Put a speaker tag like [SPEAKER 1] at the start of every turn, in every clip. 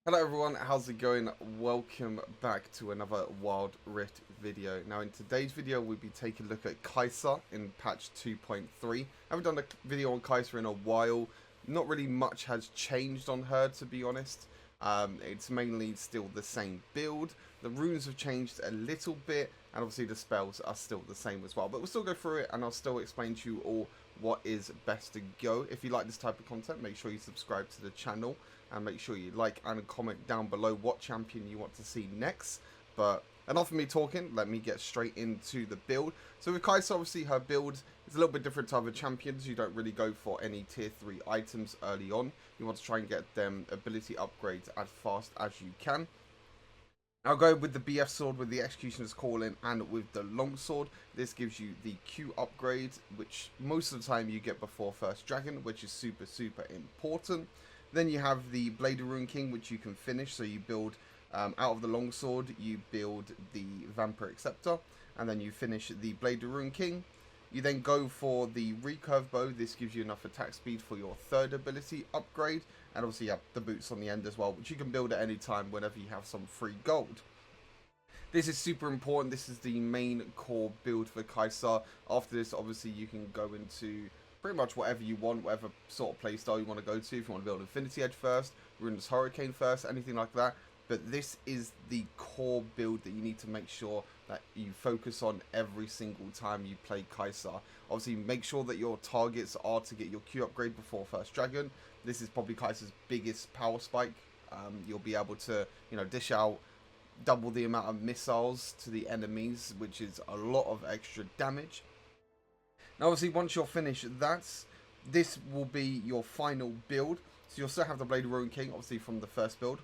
[SPEAKER 1] Hello everyone, how's it going? Welcome back to another Wild Rift video. Now in today's video we'll be taking a look at Kai'Sa in patch 2.3. I haven't done a video on Kai'Sa in a while. Not really much has changed on her, to be honest. It's mainly still the same build. The runes have changed a little bit, and obviously the spells are still the same as well. But we'll still go through it, and I'll still explain to you all what is best to go. If you like this type of content, make sure you subscribe to the channel, and make sure you like and comment down below what champion you want to see next. But enough of me talking, let me get straight into the build. So with Kai'Sa, obviously her build is a little bit different to other champions. You don't really go for any tier 3 items early on. You want to try and get them ability upgrades as fast as you can. I'll go with the BF sword with the Executioner's Calling and with the longsword. This gives you the Q upgrade, which most of the time you get before first dragon, which is super important. Then you have the Blade of Rune King, which you can finish. So you build out of the longsword, you build the Vampiric Scepter, and then you finish the Blade of Rune King. You then go for the recurve bow. This gives you enough attack speed for your third ability upgrade. And obviously you have the boots on the end as well, which you can build at any time whenever you have some free gold. This is super important. This is the main core build for Kai'Sa. After this, obviously you can go into pretty much whatever you want, whatever sort of playstyle you want to go to. If you want to build Infinity Edge first, Ruinous Hurricane first, anything like that. But this is the core build that you need to make sure that you focus on every single time you play Kai'Sa. Obviously, make sure that your targets are to get your Q upgrade before first dragon. This is probably Kai'Sa's biggest power spike. You'll be able to, dish out double the amount of missiles to the enemies, which is a lot of extra damage. Now, obviously, once you're finished that, this will be your final build. So you'll still have the Blade of Rune King, obviously, from the first build.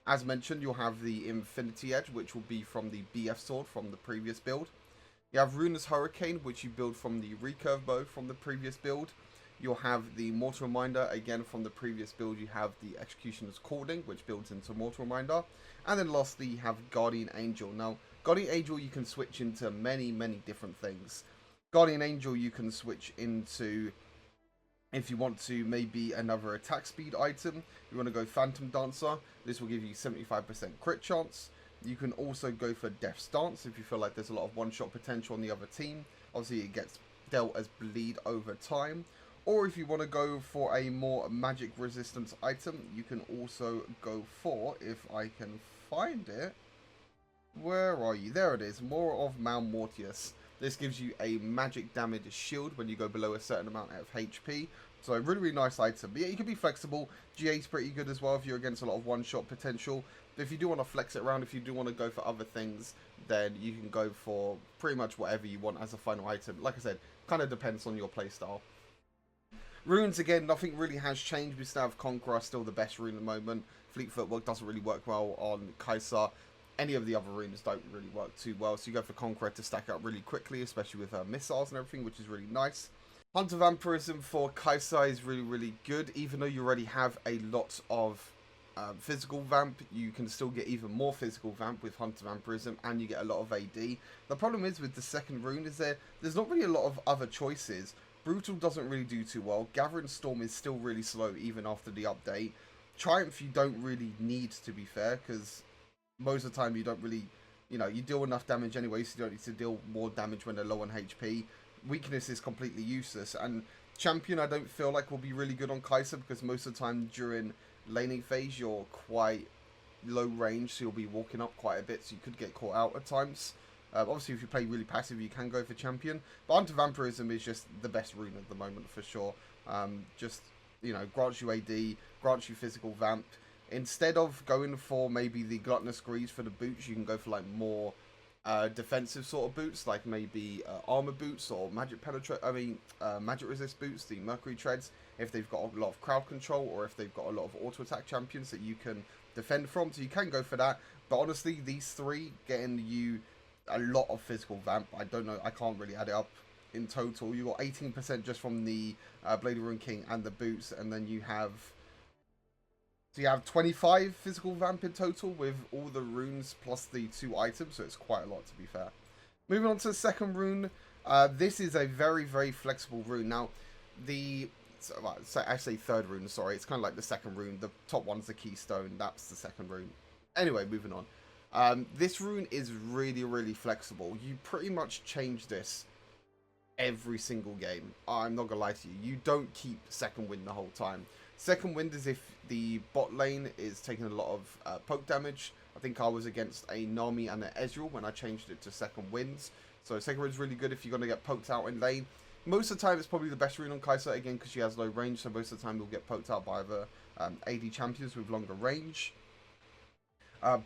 [SPEAKER 1] As mentioned, you'll have the Infinity Edge, which will be from the BF Sword from the previous build. You have Ruinous Hurricane, which you build from the recurve bow from the previous build. You'll have the Mortal Reminder, again from the previous build. You have the Executioner's Calling, which builds into Mortal Reminder. And then lastly, you have Guardian Angel. Now, Guardian Angel you can switch into many different things. Guardian Angel you can switch into, if you want to, maybe another attack speed item. You want to go Phantom Dancer. This will give you 75% crit chance. You can also go for Death's Dance if you feel like there's a lot of one-shot potential on the other team. Obviously, it gets dealt as bleed over time. Or if you want to go for a more magic resistance item, you can also go for, if I can find it, where are you? There it is, More of Mount Mortius. This gives you a magic damage shield when you go below a certain amount of HP. So a really nice item. But yeah, you can be flexible. GA is pretty good as well if you're against a lot of one-shot potential. But if you do want to flex it around, if you do want to go for other things, then you can go for pretty much whatever you want as a final item. Like I said, kind of depends on your playstyle. Runes, again, nothing really has changed. We still have Conqueror, still the best rune at the moment. Fleet Footwork doesn't really work well on Kai'Sa. Any of the other runes don't really work too well. So you go for Conqueror to stack up really quickly, especially with missiles and everything, which is really nice. Hunter Vampirism for Kai'Sa is really good. Even though you already have a lot of physical vamp, you can still get even more physical vamp with Hunter Vampirism, and you get a lot of AD. The problem is with the second rune is there's not really a lot of other choices. Brutal doesn't really do too well. Gathering Storm is still really slow even after the update. Triumph you don't really need, to be fair, because most of the time you don't really, you deal enough damage anyway, so you don't need to deal more damage when they're low on HP. Weakness is completely useless, and Champion I don't feel like will be really good on Kai'Sa, because most of the time during laning phase you're quite low range, so you'll be walking up quite a bit, so you could get caught out at times. Obviously, if you play really passive, you can go for Champion. But Anti-Vampirism is just the best rune at the moment, for sure. Just, grants you AD, grants you physical vamp. Instead of going for maybe the Gluttonous Greaves for the boots, you can go for, like, more defensive sort of boots, like maybe armor boots or magic magic resist boots, the Mercury Treads, if they've got a lot of crowd control or if they've got a lot of auto-attack champions that you can defend from. So you can go for that. But honestly, these three getting you a lot of physical vamp. I don't know, I can't really add it up in total. You got 18% just from the Blade of Rune King and the boots, and then you have 25 physical vamp in total with all the runes plus the 2 items, so it's quite a lot, to be fair. Moving on to the second rune, this is a very flexible rune. Now, the so actually third rune, sorry. It's kind of like the second rune. The top one's the keystone. That's the second rune. Anyway, moving on. This rune is really, really flexible. You pretty much change this every single game. I'm not gonna lie to you. You don't keep second wind the whole time. Second wind is if the bot lane is taking a lot of poke damage. I think I was against a Nami and an Ezreal when I changed it to second winds. So second wind's really good if you're gonna get poked out in lane. Most of the time, it's probably the best rune on Kai'Sa, again, because she has low range, so most of the time you'll get poked out by the AD champions with longer range.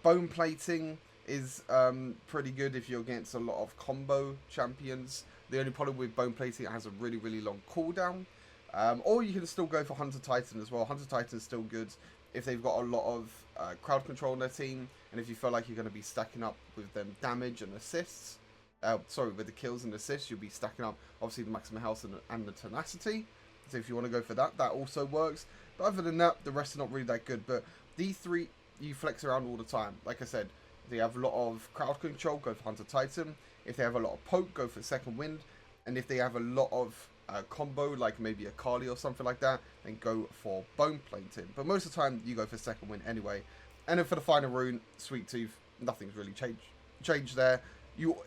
[SPEAKER 1] Bone plating is pretty good if you're against a lot of combo champions. The only problem with bone plating, it has a really, really long cooldown. Or you can still go for Hunter Titan as well. Hunter Titan is still good if they've got a lot of crowd control on their team, and if you feel like you're going to be stacking up with them damage and assists. With the kills and assists, you'll be stacking up, obviously, the maximum health and the tenacity. So if you want to go for that, that also works. But other than that, the rest are not really that good. But these three, you flex around all the time. Like I said, if they have a lot of crowd control, go for Hunter Titan. If they have a lot of poke, go for second wind. And if they have a lot of combo, like maybe a Kali or something like that, then go for bone plating. But most of the time, you go for second wind anyway. And then for the final rune, Sweet Tooth, nothing's really changed there.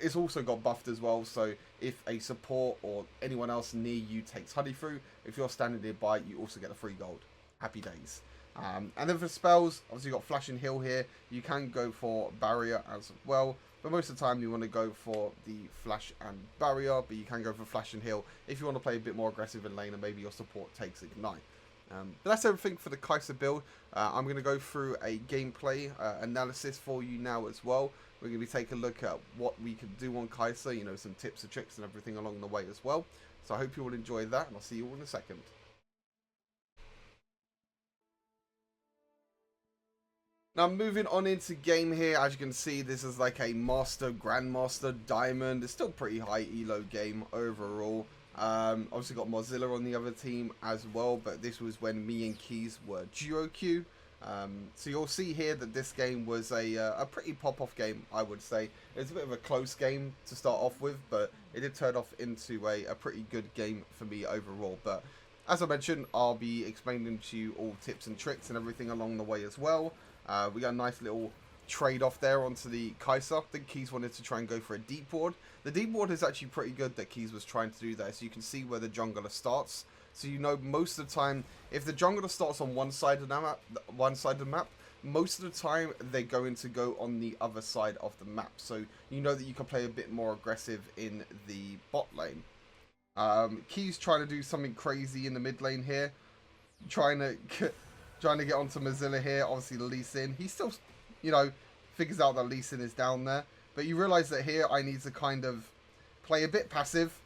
[SPEAKER 1] It's also got buffed as well, so if a support or anyone else near you takes Honey Fruit, if you're standing nearby, you also get a free gold. Happy days. And then for spells, obviously you've got Flash and Heal here. You can go for Barrier as well, but most of the time you want to go for the Flash and Barrier, but you can go for Flash and Heal if you want to play a bit more aggressive in lane and maybe your support takes Ignite. But that's everything for the Kai'Sa build. I'm going to go through a gameplay analysis for you now as well. We're going to be taking a look at what we can do on Kai'Sa, you know, some tips and tricks and everything along the way as well. So I hope you all enjoy that, and I'll see you all in a second. Now moving on into game here, as you can see, this is like a Master, Grandmaster, Diamond. It's still pretty high elo game overall. Obviously got Mozilla on the other team as well, but this was when me and Keys were duo queue. So you'll see here that this game was a pretty pop-off game, I would say. It was a bit of a close game to start off with, but it did turn off into a pretty good game for me overall. But as I mentioned, I'll be explaining to you all tips and tricks and everything along the way as well. We got a nice little trade-off there onto the Kai'Sa. I think Keys wanted to try and go for a deep ward. The deep ward is actually pretty good that Keys was trying to do there, so you can see where the jungler starts. So you know most of the time, if the jungler starts on one side of the map, most of the time they're going to go on the other side of the map. So you know that you can play a bit more aggressive in the bot lane. Keys trying to do something crazy in the mid lane here, trying to get onto Mozilla here. Obviously Lee Sin, he still, you know, figures out that Lee Sin is down there, but you realize that here I need to kind of play a bit passive.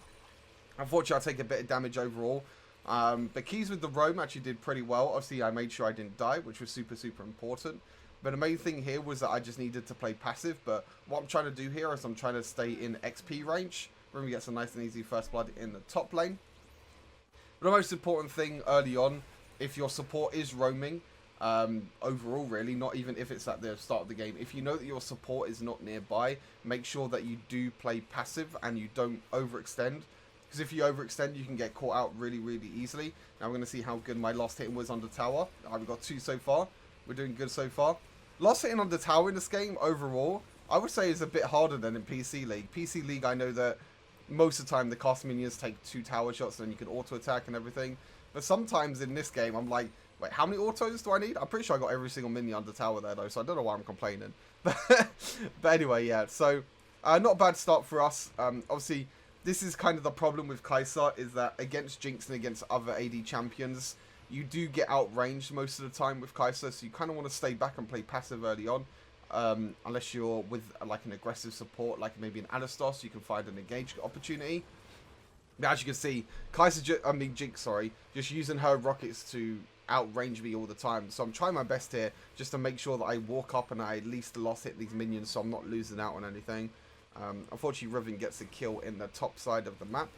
[SPEAKER 1] Unfortunately, I take a bit of damage overall. But Keys with the roam actually did pretty well. Obviously, I made sure I didn't die, which was super, super important. But the main thing here was that I just needed to play passive. But what I'm trying to do here is I'm trying to stay in XP range. We're going to get some nice and easy first blood in the top lane. But the most important thing early on, if your support is roaming, overall really, not even if it's at the start of the game, if you know that your support is not nearby, make sure that you do play passive and you don't overextend. Because if you overextend, you can get caught out really, really easily. Now we're going to see how good my last hitting was under tower. We've got 2 so far. We're doing good so far. Last hitting under tower in this game, overall, I would say is a bit harder than in PC League. PC League, I know that most of the time the cast minions take 2 tower shots and then you can auto attack and everything. But sometimes in this game, I'm like, wait, how many autos do I need? I'm pretty sure I got every single minion under tower there though, so I don't know why I'm complaining. But anyway, yeah, so not a bad start for us. Obviously, this is kind of the problem with Kai'Sa, is that against Jinx and against other AD champions, you do get outranged most of the time with Kai'Sa, so you kind of want to stay back and play passive early on. Unless you're with like an aggressive support, like maybe an Alistar, so you can find an engage opportunity. But as you can see, Jinx, sorry, just using her rockets to outrange me all the time. So I'm trying my best here just to make sure that I walk up and I at least last hit these minions so I'm not losing out on anything. Unfortunately, Riven gets a kill in the top side of the map.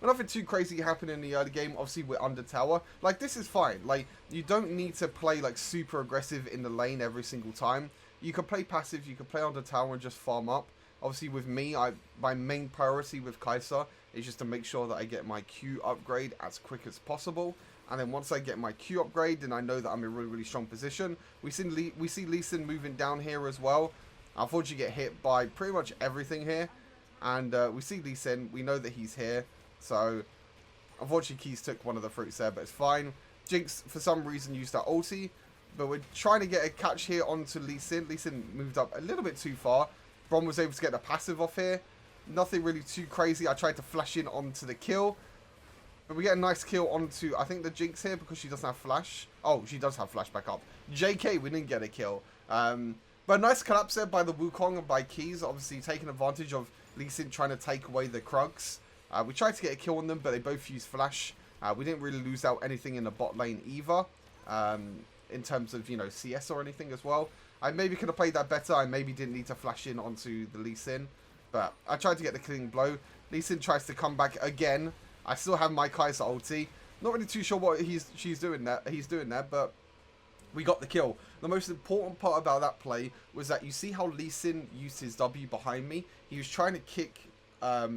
[SPEAKER 1] Nothing too crazy happened in the early game. Obviously, we're under tower. Like, this is fine. Like, you don't need to play, like, super aggressive in the lane every single time. You can play passive, you can play under tower and just farm up. Obviously, with me, my main priority with Kai'Sa is just to make sure that I get my Q upgrade as quick as possible. And then once I get my Q upgrade, then I know that I'm in a really, really strong position. We see Lee Sin moving down here as well. Unfortunately, get hit by pretty much everything here. And we see Lee Sin. We know that he's here. So, unfortunately, Keys took one of the fruits there, but it's fine. Jinx, for some reason, used that ulti. But we're trying to get a catch here onto Lee Sin. Lee Sin moved up a little bit too far. Bron was able to get the passive off here. Nothing really too crazy. I tried to flash in onto the kill. But we get a nice kill onto, I think, the Jinx here because she doesn't have flash. Oh, she does have flash back up. JK, we didn't get a kill. But a nice collapse there by the Wukong and by Keys. Obviously, taking advantage of Lee Sin trying to take away the Krugs. We tried to get a kill on them, but they both used flash. We didn't really lose out anything in the bot lane either. In terms of, you know, CS or anything as well. I maybe could have played that better. I maybe didn't need to flash in onto the Lee Sin. But I tried to get the killing blow. Lee Sin tries to come back again. I still have my Kai'Sa ulti. Not really too sure what he's doing there, but we got the kill. The most important part about that play was that you see how Lee Sin used his W behind me. He was trying to kick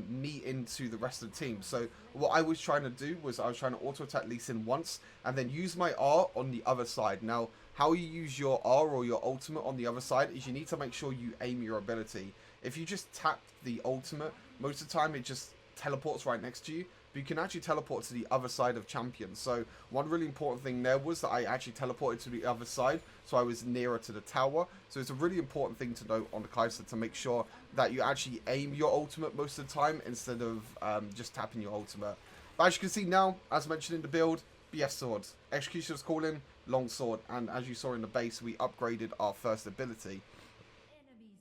[SPEAKER 1] me into the rest of the team. So what I was trying to do was I was trying to auto attack Lee Sin once and then use my R on the other side. Now, how you use your R or your ultimate on the other side is you need to make sure you aim your ability. If you just tap the ultimate, most of the time it just teleports right next to you. But you can actually teleport to the other side of champions. So one really important thing there was that I actually teleported to the other side. So I was nearer to the tower. So it's a really important thing to note on the Kai'Sa to make sure that you actually aim your ultimate most of the time instead of just tapping your ultimate. But as you can see now, as mentioned in the build, BF sword. Executioner's calling, long sword. And as you saw in the base, we upgraded our first ability.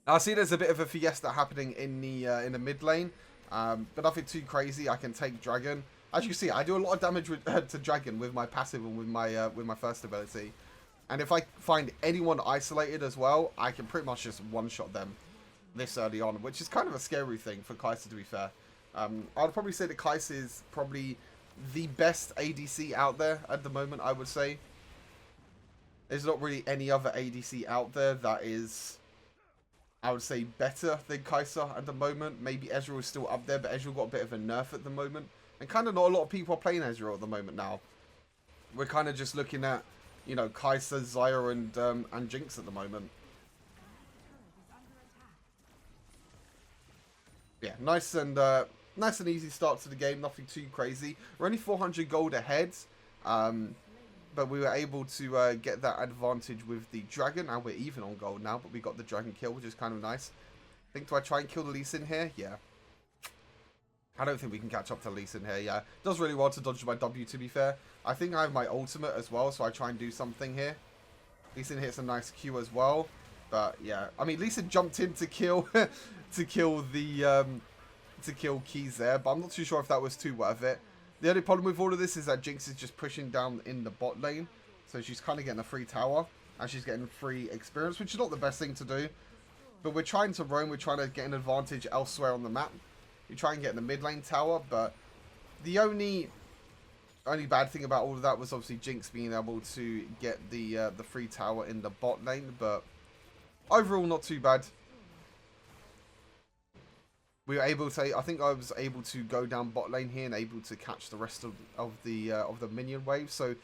[SPEAKER 1] I see there's a bit of a fiesta happening in the mid lane. But nothing too crazy. I can take Dragon. As you can see, I do a lot of damage with, to Dragon with my passive and with my first ability. And if I find anyone isolated as well, I can pretty much just one-shot them this early on, which is kind of a scary thing for Kai'Sa, to be fair. I'd probably say that Kai'Sa is probably the best ADC out there at the moment, I would say. There's not really any other ADC out there that is, I would say, better than Kai'Sa at the moment. Maybe Ezreal is still up there, but Ezreal got a bit of a nerf at the moment. And kind of not a lot of people are playing Ezreal at the moment now. We're kind of just looking at, you know, Kai'Sa, Xayah, and Jinx at the moment. Yeah, nice and easy start to the game. Nothing too crazy. We're only 400 gold ahead. But we were able to get that advantage with the Dragon. And we're even on gold now, but we got the Dragon kill, which is kind of nice. I think, do I try and kill the Lee Sin here? Yeah. I don't think we can catch up to Lee Sin here, yeah. Does really well to dodge my W, to be fair. I think I have my ultimate as well, so I try and do something here. Lee Sin hits a nice Q as well. But, yeah. I mean, Lee Sin jumped in to kill, to kill Keys there. But I'm not too sure if that was too worth it. The only problem with all of this is that Jinx is just pushing down in the bot lane. So she's kind of getting a free tower. And she's getting free experience, which is not the best thing to do. But we're trying to roam. We're trying to get an advantage elsewhere on the map. We try and get in the mid lane tower. But the only bad thing about all of that was obviously Jinx being able to get the free tower in the bot lane. But overall, not too bad. We were able to, I think I was able to go down bot lane here and able to catch the rest of the minion wave. So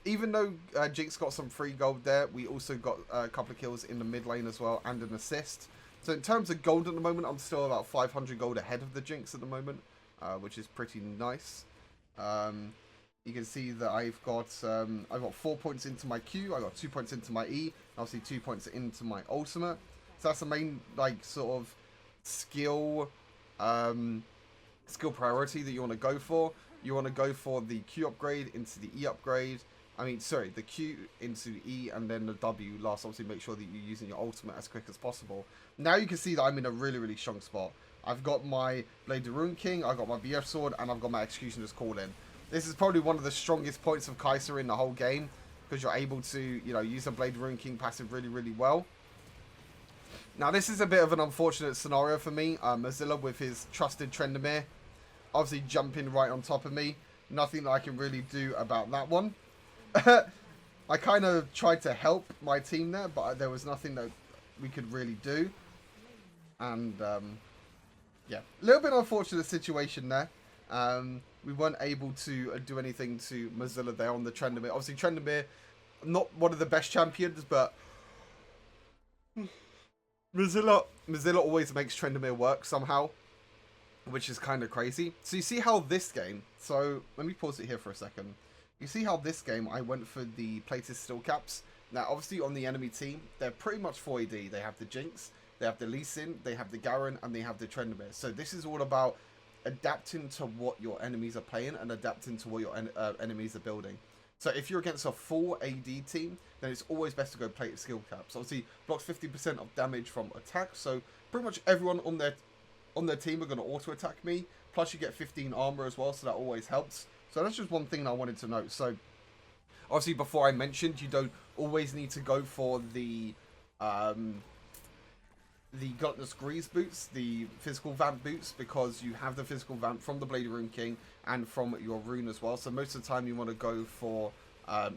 [SPEAKER 1] even though Jinx got some free gold there, we also got a couple of kills in the mid lane as well and an assist. So in terms of gold at the moment, I'm still about 500 gold ahead of the Jinx at the moment, which is pretty nice. You can see that I've got 4 points into my Q, I got 2 points into my E, obviously 2 points into my ultimate. So that's the main sort of skill priority that you want to go for. You want to go for the Q upgrade into the E upgrade. I mean, sorry, the Q into the E and then the W last. Obviously, make sure that you're using your ultimate as quick as possible. Now you can see that I'm in a really, really strong spot. I've got my Blade of Rune King, I've got my BF Sword, and I've got my Executioner's Call in. This is probably one of the strongest points of Kai'Sa in the whole game, because you're able to, you know, use the Blade of Rune King passive really, really well. Now, this is a bit of an unfortunate scenario for me. Mozilla with his trusted Trendemir obviously jumping right on top of me. Nothing that I can really do about that one. I kind of tried to help my team there, but there was nothing that we could really do. And, yeah, a little bit unfortunate situation there. We weren't able to do anything to Mozilla there on the Trendemir. Obviously, Trendemir, not one of the best champions, but Mozilla always makes Trendemir work somehow, which is kind of crazy. So you see how this game, so let me pause it here for a second. You see how this game I went for the plated steel caps. Now obviously on the enemy team, they're pretty much 4AD. They have the Jinx, they have the Lee Sin, they have the Garen, and they have the Trendemir. So this is all about adapting to what your enemies are playing and adapting to what your enemies are building. So if you're against a full AD team, then it's always best to go plated steel caps. Obviously blocks 50% of damage from attacks, so pretty much everyone on their team are going to auto attack me. Plus you get 15 armor as well, so that always helps. So that's just one thing I wanted to note. So obviously before I mentioned, you don't always need to go for the Gluttonous Grease boots, the physical vamp boots, because you have the physical vamp from the Blade Rune King and from your rune as well. So most of the time you want to go for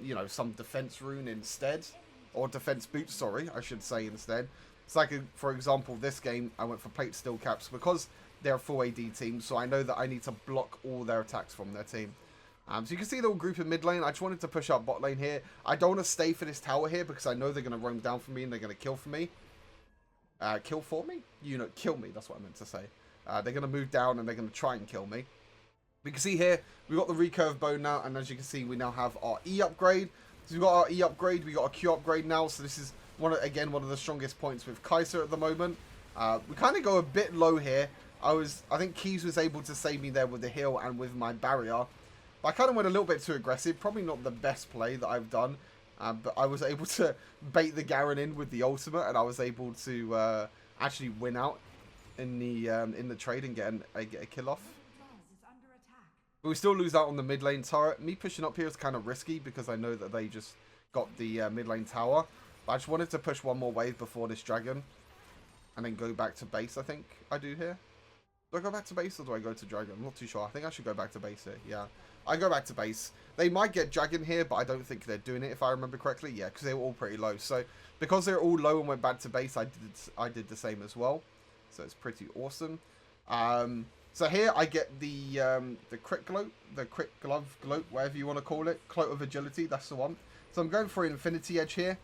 [SPEAKER 1] you know, some defense rune instead, or defense boots, sorry, I should say instead. So like, for example, this game I went for plate steel caps because they're a full AD team, so I know that I need to block all their attacks from their team. So you can see the little group in mid lane. I just wanted to push up bot lane here. I don't want to stay for this tower here because I know they're going to roam down for me and they're going to kill for me. Kill for me? You know, kill me, that's what I meant to say. They're going to move down and they're going to try and kill me. We can see here, we've got the recurve bow now, and as you can see, we now have our E upgrade. So we've got our E upgrade, we got our Q upgrade now, so this is, one of the strongest points with Kai'Sa at the moment. We kind of go a bit low here. I think Keys was able to save me there with the heal and with my barrier. But I kind of went a little bit too aggressive, probably not the best play that I've done. But I was able to bait the Garen in with the ultimate, and I was able to actually win out in the trade and get a kill off. But we still lose out on the mid lane turret. Me pushing up here is kind of risky because I know that they just got the mid lane tower. But I just wanted to push one more wave before this dragon, and then go back to base. I think I do here. Do I go back to base or do I go to dragon? I'm not too sure. I think I should go back to base here. Yeah, I go back to base. They might get dragon here, but I don't think they're doing it if I remember correctly. Yeah, because they were all pretty low. So because they're all low and went back to base, I did the same as well. So it's pretty awesome. So here I get the crit gloat, the crit glove gloat, whatever you want to call it. Cloak of agility, that's the one. So I'm going for Infinity Edge here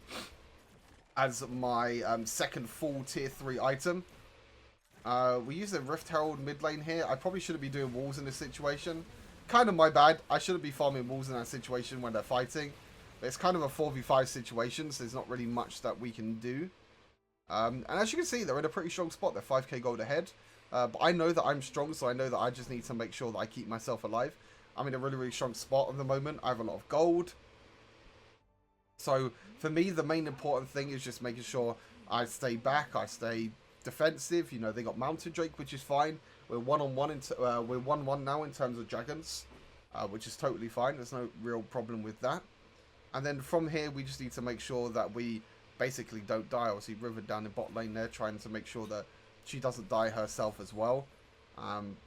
[SPEAKER 1] as my second full tier 3 item. We use the Rift Herald mid lane here. I probably shouldn't be doing walls in this situation. Kind of my bad. I shouldn't be farming walls in that situation when they're fighting. But it's kind of a 4v5 situation, so there's not really much that we can do. And as you can see, they're in a pretty strong spot. They're 5k gold ahead. But I know that I'm strong, so I know that I just need to make sure that I keep myself alive. I'm in a really, really strong spot at the moment. I have a lot of gold. So for me, the main important thing is just making sure I stay back, I stay defensive. You know, they got Mountain Drake, which is fine. We're 1-on-1 we're 1-1 now in terms of dragons, which is totally fine. There's no real problem with that. And then from here, we just need to make sure that we basically don't die. Obviously, River down in bot lane there, trying to make sure that she doesn't die herself as well.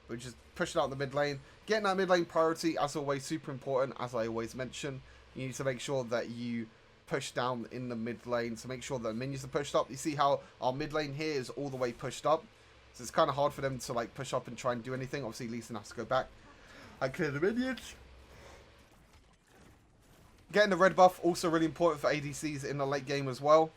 [SPEAKER 1] We're just pushing out the mid lane. Getting that mid lane priority, as always, super important. As I always mention, you need to make sure that you push down in the mid lane to make sure that the minions are pushed up. You see how our mid lane here is all the way pushed up, so it's kind of hard for them to like push up and try and do anything. Obviously, Lee Sin has to go back and clear the minions. Getting the red buff also really important for ADCs in the late game as well.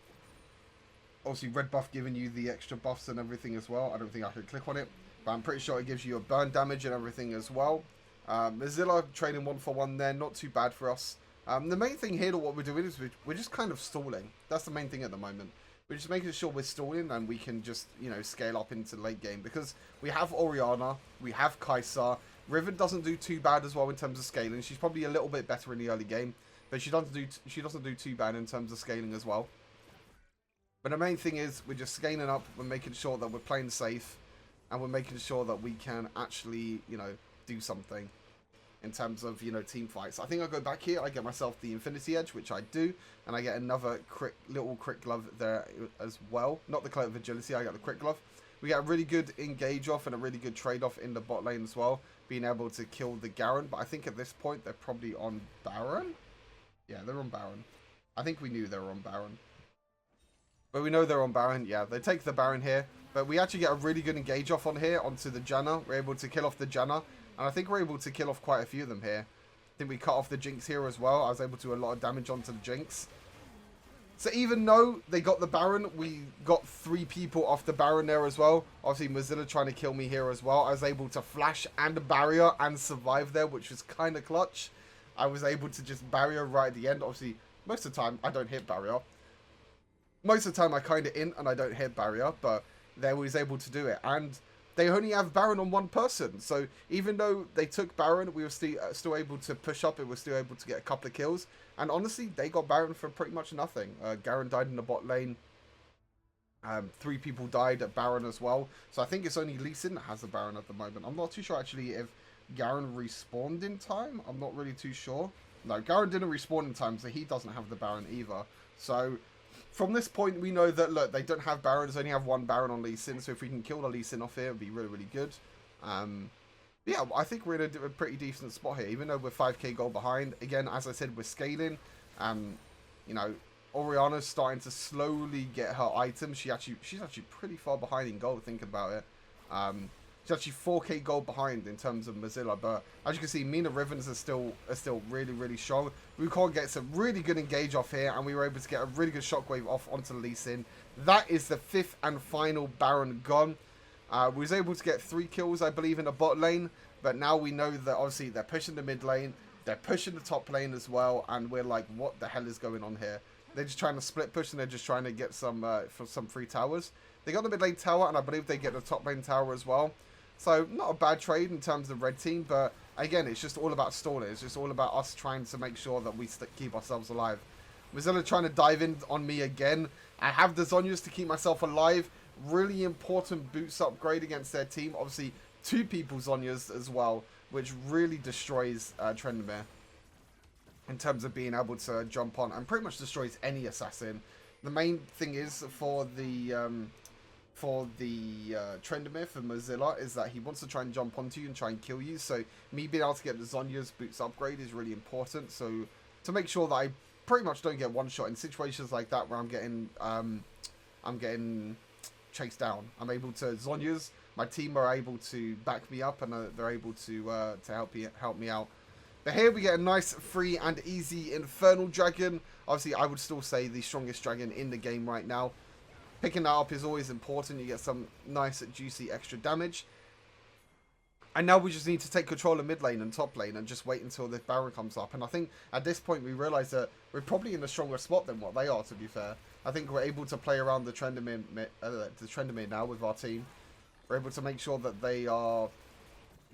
[SPEAKER 1] Obviously, red buff giving you the extra buffs and everything as well. I don't think I could click on it, but I'm pretty sure it gives you a burn damage and everything as well. Mozilla trading 1-for-1 there, not too bad for us. The main thing here to what we're doing is we're just kind of stalling. That's the main thing at the moment. We're just making sure we're stalling and we can just, you know, scale up into late game. Because we have Orianna, we have Kai'Sa. Riven doesn't do too bad as well in terms of scaling. She's probably a little bit better in the early game. But she doesn't do too bad in terms of scaling as well. But the main thing is we're just scaling up. We're making sure that we're playing safe. And we're making sure that we can actually, you know, do something in terms of, you know, team fights. I think I'll go back here. I get myself the Infinity Edge, which I do. And I get another little crit glove there as well. Not the Cloak of Agility, I got the crit glove. We get a really good engage off and a really good trade off in the bot lane as well. Being able to kill the Garen. But I think at this point, they're probably on Baron. Yeah, they're on Baron. I think we knew they were on Baron. But we know they're on Baron. Yeah, they take the Baron here. But we actually get a really good engage off on here onto the Janna. We're able to kill off the Janna. And I think we're able to kill off quite a few of them here. I think we cut off the Jinx here as well. I was able to do a lot of damage onto the Jinx. So even though they got the Baron, we got 3 people off the Baron there as well. Obviously, Mozilla trying to kill me here as well. I was able to flash and barrier and survive there, which was kind of clutch. I was able to just barrier right at the end. Obviously, most of the time, I don't hit barrier. Most of the time, I kind of int and I don't hit barrier, but they was able to do it. And they only have Baron on 1 person. So even though they took Baron, we were still able to push up. It was still able to get a couple of kills. And honestly, they got Baron for pretty much nothing. Garen died in the bot lane. 3 people died at Baron as well. So I think it's only Lee Sin that has the Baron at the moment. I'm not too sure actually if Garen respawned in time. I'm not really too sure. No, Garen didn't respawn in time, so he doesn't have the Baron either. So from this point, we know that, look, they don't have Barons. They only have 1 Baron on Lee Sin. So if we can kill the Lee Sin off here, it would be really, really good. Yeah, I think we're in a pretty decent spot here, even though we're 5k gold behind. Again, as I said, we're scaling. You know, Orianna's starting to slowly get her items. She's actually pretty far behind in gold, thinking about it. She's actually 4k gold behind in terms of Mozilla, but as you can see, Mina Rivens are still really, really strong. Wukong gets a really good engage off here, and we were able to get a really good shockwave off onto the Lee Sin. That is the 5th and final Baron gone. We was able to get 3 kills, I believe, in the bot lane, but now we know that obviously they're pushing the mid lane, they're pushing the top lane as well, and we're like, what the hell is going on here? They're just trying to split push, and they're just trying to get some for some free towers. They got the mid lane tower, and I believe they get the top lane tower as well. So not a bad trade in terms of red team, but again, it's just all about stalling. It's just all about us trying to make sure that we keep ourselves alive. Mozilla trying to dive in on me again. I have the Zhonya's to keep myself alive. Really important boots upgrade against their team. Obviously, 2 people Zhonya's as well, which really destroys Trendemir in terms of being able to jump on and pretty much destroys any assassin. The main thing is for the Trendemir, for Mozilla, is that he wants to try and jump onto you and try and kill you. So me being able to get the Zhonya's boots upgrade is really important. So to make sure that I pretty much don't get one shot in situations like that where I'm getting chased down, I'm able to Zhonya's. My team are able to back me up, and they're able to help me out. But here we get a nice, free and easy Infernal Dragon. Obviously, I would still say the strongest dragon in the game right now. Picking that up is always important. You get some nice, juicy extra damage. And now we just need to take control of mid lane and top lane and just wait until the Baron comes up. And I think at this point we realise that we're probably in a stronger spot than what they are, to be fair. I think we're able to play around the Trendemir now with our team. We're able to make sure that they are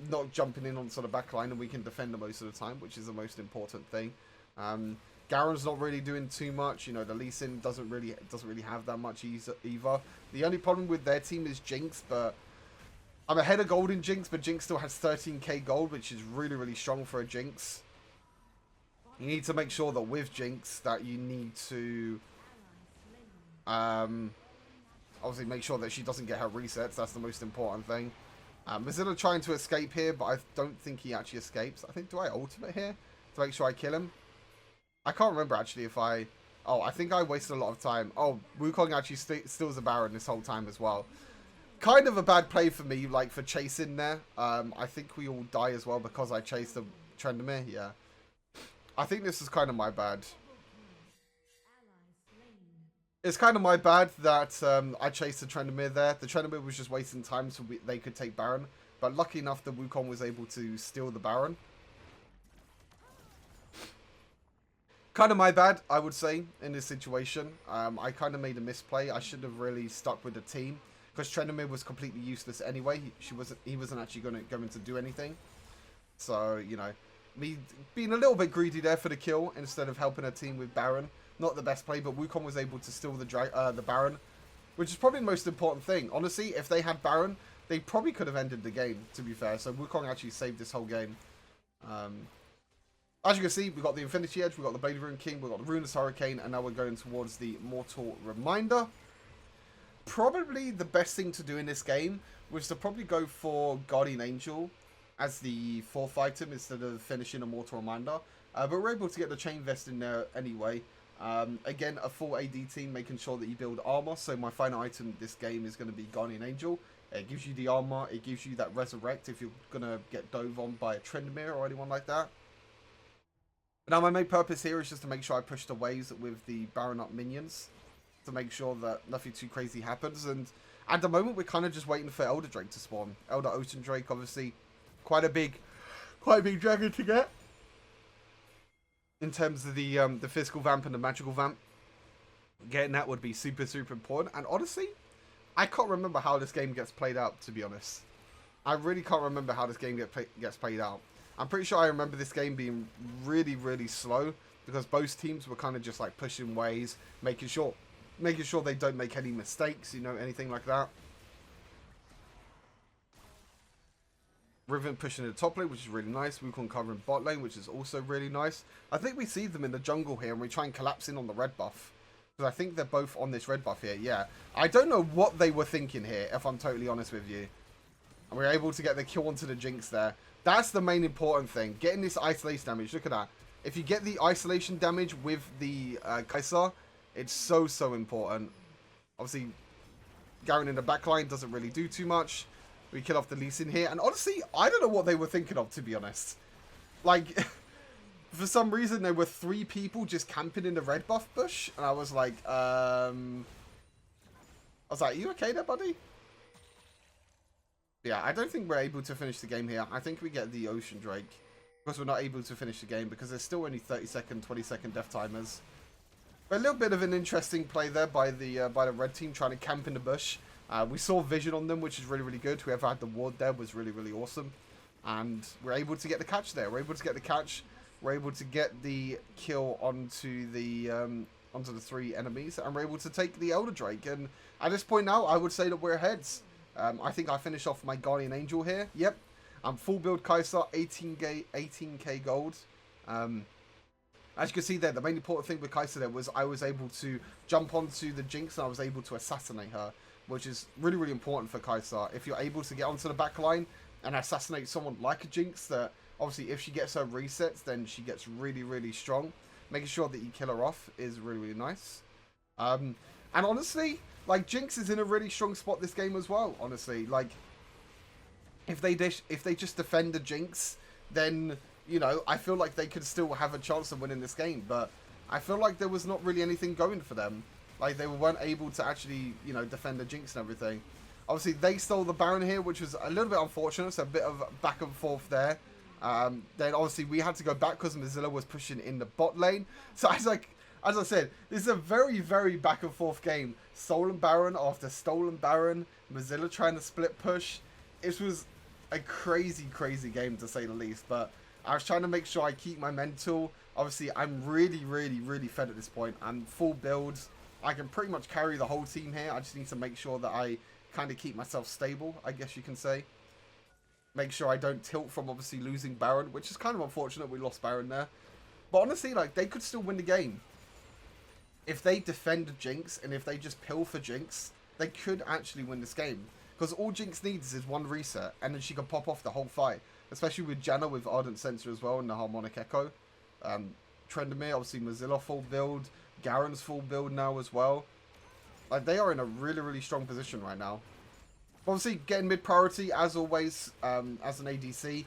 [SPEAKER 1] not jumping in onto the back line, and we can defend them most of the time, which is the most important thing. Garen's not really doing too much. You know, the Lee Sin doesn't really have that much either. The only problem with their team is Jinx, but I'm ahead of gold in Jinx, but Jinx still has 13k gold, which is really, really strong for a Jinx. You need to make sure that with Jinx that you need to obviously make sure that she doesn't get her resets. That's the most important thing. Mozilla trying to escape here, but I don't think he actually escapes. I think, do I ultimate here to make sure I kill him? I can't remember actually if I... Oh, I think I wasted a lot of time. Oh, Wukong actually steals the Baron this whole time as well. Kind of a bad play for me, like, for chasing there. I think we all die as well because I chased the Trendemir. Yeah. I think this is kind of my bad. It's kind of my bad that I chased the Trendemir there. The Trendemir was just wasting time so they could take Baron. But lucky enough that Wukong was able to steal the Baron. Kind of my bad, I would say, in this situation. I kind of made a misplay. I should have really stuck with the team. Because Trendemir was completely useless anyway. He wasn't actually going to do anything. So, you know, me being a little bit greedy there for the kill instead of helping a team with Baron. Not the best play, but Wukong was able to steal the Baron, which is probably the most important thing. Honestly, if they had Baron, they probably could have ended the game, to be fair. So Wukong actually saved this whole game. As you can see, we've got the Infinity Edge, we've got the Blade Rune King, we've got the Ruinous Hurricane, and now we're going towards the Mortal Reminder. Probably the best thing to do in this game was to probably go for Guardian Angel as the 4th item instead of finishing a Mortal Reminder. But we're able to get the Chain Vest in there anyway. Again, a full AD team, making sure that you build armor. So my final item this game is going to be Guardian Angel. It gives you the armor. It gives you that resurrect if you're going to get dove on by a Trendmere or anyone like that. But now my main purpose here is just to make sure I push the waves with the Baron up minions. To make sure that nothing too crazy happens. And at the moment, we're kind of just waiting for Elder Drake to spawn. Elder Ocean Drake, obviously, quite a big dragon to get. In terms of the physical vamp and the magical vamp. Getting that would be super, super important. And honestly, I can't remember how this game gets played out, to be honest. I really can't remember how this game gets played out. I'm pretty sure I remember this game being really, really slow. Because both teams were kind of just like pushing ways, making sure they don't make any mistakes, you know, anything like that. Riven pushing in the top lane, which is really nice. Wukong covering bot lane, which is also really nice. I think we see them in the jungle here, and we try and collapse in on the red buff. Because I think they're both on this red buff here, yeah. I don't know what they were thinking here, if I'm totally honest with you. And we were able to get the kill onto the Jinx there. That's the main important thing. Getting this isolation damage, look at that. If you get the isolation damage with the Kai'Sa, it's so, so important. Obviously, Garen in the backline doesn't really do too much. We kill off the Lee Sin here. And honestly, I don't know what they were thinking of, to be honest. Like, for some reason, there were 3 people just camping in the red buff bush. And I was like, are you okay there, buddy? Yeah, I don't think we're able to finish the game here. I think we get the Ocean Drake. Because we're not able to finish the game because there's still only 30-second, 20-second death timers. But a little bit of an interesting play there by the red team trying to camp in the bush. We saw vision on them, which is really, really good. Whoever had the ward there was really, really awesome. And we're able to get the catch there. We're able to get the catch. We're able to get the kill onto the 3 enemies. And we're able to take the Elder Drake. And at this point now, I would say that we're ahead. I think I finish off my Guardian Angel here. Yep. I'm full build Kai'Sa, 18k gold. As you can see there, the main important thing with Kai'Sa there was I was able to jump onto the Jinx and I was able to assassinate her, which is really, really important for Kai'Sa. If you're able to get onto the back line and assassinate someone like a Jinx, that obviously if she gets her resets, then she gets really, really strong. Making sure that you kill her off is really, really nice. And honestly, like, Jinx is in a really strong spot this game as well, honestly. Like, if they just defend the Jinx, then, you know, I feel like they could still have a chance of winning this game. But I feel like there was not really anything going for them. Like, they weren't able to actually, you know, defend the Jinx and everything. Obviously, they stole the Baron here, which was a little bit unfortunate. So a bit of back and forth there. Then, obviously, we had to go back because Mozilla was pushing in the bot lane. So, as I said, this is a very, very back and forth game. Stolen Baron after stolen Baron. Mozilla trying to split push. It was a crazy, crazy game to say the least. But I was trying to make sure I keep my mental. Obviously, I'm really, really, really fed at this point. I'm full build. I can pretty much carry the whole team here. I just need to make sure that I kind of keep myself stable, I guess you can say. Make sure I don't tilt from obviously losing Baron, which is kind of unfortunate we lost Baron there. But honestly, like, they could still win the game. If they defend Jinx and if they just pill for Jinx, they could actually win this game. Because all Jinx needs is one reset, and then she can pop off the whole fight. Especially with Janna with Ardent Sensor as well, and the Harmonic Echo. Trendemir, obviously Mozilla full build. Garen's full build now as well. Like, they are in a really, really strong position right now. Obviously, getting mid priority, as always, as an ADC.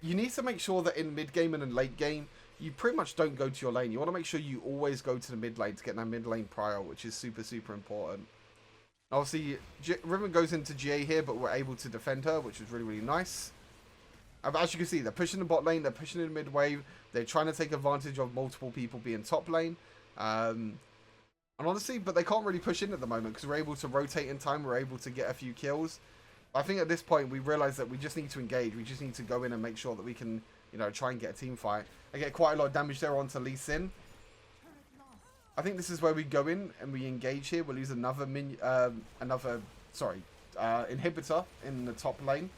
[SPEAKER 1] You need to make sure that in mid game and in late game, you pretty much don't go to your lane. You want to make sure you always go to the mid lane to get that mid lane prior, which is super, super important. Obviously, Riven goes into GA here, but we're able to defend her, which is really, really nice. But as you can see, they're pushing the bot lane, they're pushing in mid wave, they're trying to take advantage of multiple people being top lane. And honestly, but they can't really push in at the moment because we're able to rotate in time, we're able to get a few kills. I think at this point, we realize that we just need to engage, we just need to go in and make sure that we can, you know, try and get a team fight. I get quite a lot of damage there onto Lee Sin. I think this is where we go in and we engage here. We'll use another inhibitor in the top lane.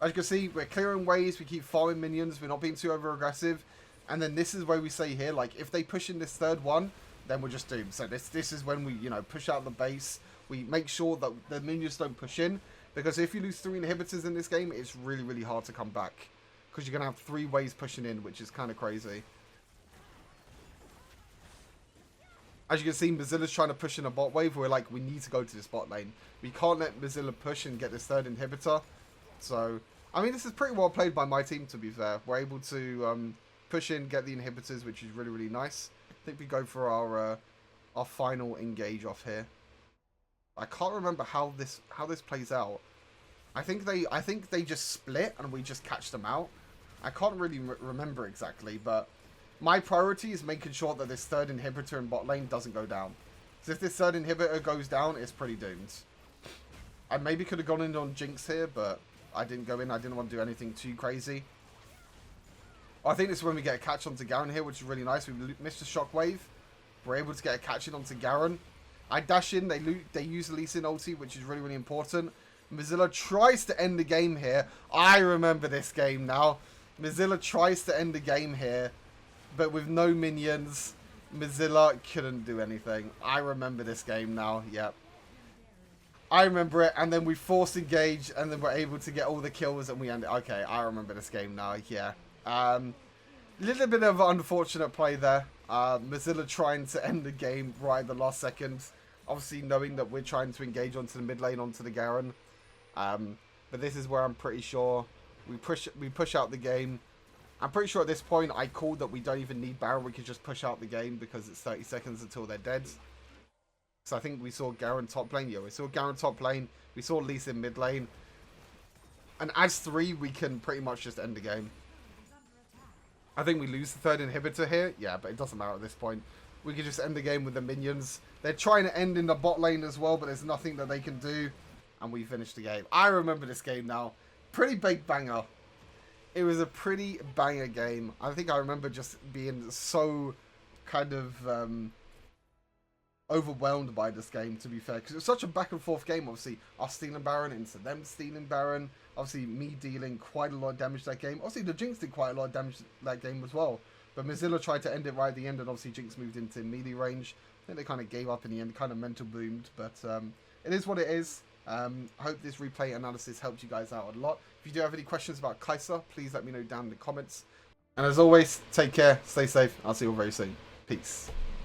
[SPEAKER 1] As you can see, we're clearing waves, we keep farming minions, we're not being too over aggressive. And then this is where we say here, like, if they push in this third one, then we're just doomed. So this is when we, you know, push out the base. We make sure that the minions don't push in. Because if you lose 3 inhibitors in this game, it's really, really hard to come back. Because you're going to have 3 waves pushing in, which is kind of crazy. As you can see, Mozilla's trying to push in a bot wave. We're like, we need to go to this bot lane. We can't let Mozilla push and get this third inhibitor. So, I mean, this is pretty well played by my team, to be fair. We're able to push in, get the inhibitors, which is really, really nice. I think we go for our final engage off here. I can't remember how this plays out. I think they just split and we just catch them out. I can't really remember exactly, but my priority is making sure that this third inhibitor in bot lane doesn't go down. Because if this third inhibitor goes down, it's pretty doomed. I maybe could have gone in on Jinx here, but I didn't go in. I didn't want to do anything too crazy. I think this is when we get a catch onto Garen here, which is really nice. We missed a shockwave. We're able to get a catch in onto Garen. I dash in. They use Lee Sin ulti, which is really, really important. Mozilla tries to end the game here. I remember this game now. Mozilla tries to end the game here, but with no minions, Mozilla couldn't do anything. I remember this game now. Yep. I remember it, and then we force engage, and then we're able to get all the kills, and we end it. Okay, I remember this game now. Yeah. Little bit of unfortunate play there. Mozilla trying to end the game right at the last second. Obviously knowing that we're trying to engage onto the mid lane, onto the Garen. But this is where I'm pretty sure we push out the game. I'm pretty sure at this point I called that we don't even need Baron. We could just push out the game because it's 30 seconds until they're dead. So I think we saw Garen top lane. Yeah, we saw Garen top lane. We saw Lee Sin mid lane. And as 3, we can pretty much just end the game. I think we lose the third inhibitor here. Yeah, but it doesn't matter at this point. We can just end the game with the minions. They're trying to end in the bot lane as well, but there's nothing that they can do. And we finish the game. I remember this game now. Pretty big banger. It was a pretty banger game. I think I remember just being so kind of overwhelmed by this game, to be fair. Because it was such a back and forth game, obviously. Us stealing Baron into them stealing Baron. Obviously, me dealing quite a lot of damage that game. Obviously, the Jinx did quite a lot of damage that game as well. But Mozilla tried to end it right at the end, and obviously Jinx moved into melee range. I think they kind of gave up in the end, kind of mental boomed. But it is what it is. I hope this replay analysis helped you guys out a lot. If you do have any questions about Kai'Sa, please let me know down in the comments. And as always, take care, stay safe. I'll see you all very soon. Peace.